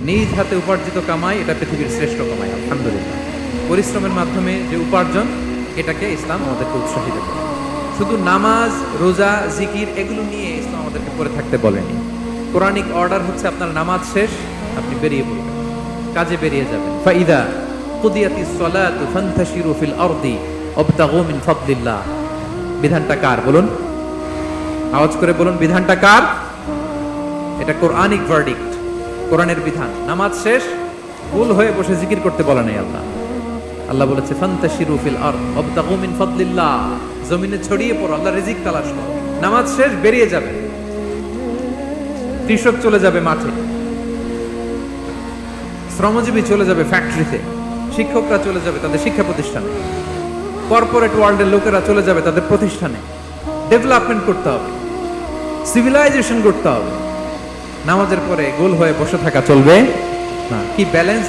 নিজ হাতে উপার্জিত কামাই এটা পৃথিবীর শ্রেষ্ঠ কামাই, আলহামদুলিল্লাহ। পরিশ্রমের মাধ্যমে যে উপার্জন, এটাকে ইসলাম আমাদেরকে উৎসাহিত করে। শুধু নামাজ, রোজা, জিকির এগুলো নিয়ে ইসলাম আমাদেরকে পড়ে থাকতে বলেনি। কোরআনিক অর্ডার হচ্ছে আপনার নামাজ শেষ, আপনি বেরিয়ে পড়বেন, কাজে বেরিয়ে যাবেন। ফাইদা কুদিয়াতিস সালাতু ফান্তাশিরু ফিল আরদি ওয়াবতাগু মিন ফাদলিল্লাহ। বিধানটা কার বলুন? আওয়াজ করে বলুন, বিধানটা কার? এটা কোরআনিক ভার্ডিক্ট, কোরআনের বিধান। নামাজ শেষ, ভুল হয়ে বসে জিকির করতে বলে নাই আল্লাহ। আল্লাহ বলেছে ফান্তাশিরু ফিল আরদ ওয়াবতাগু মিন ফাদলিল্লাহ, জমিনে ছড়িয়ে পড়ো, আল্লাহর রিজিক তালাশ করো। নামাজ শেষ, বেরিয়ে যাবে। কৃষক চলে যাবে মাঠে, শ্রমজীবী চলে যাবে ফ্যাক্টরিতে, শিক্ষকরা চলে যাবে তাদের শিক্ষা প্রতিষ্ঠানে, কর্পোরেট ওয়ার্ল্ডের লোকেরা চলে যাবে তাদের প্রতিষ্ঠানে। ডেভেলপমেন্ট করতে হবে, সিভিলাইজেশন করতে হবে। নামাজের পরে গোল হয়ে বসে থাকা চলবে না। কি ব্যালেন্স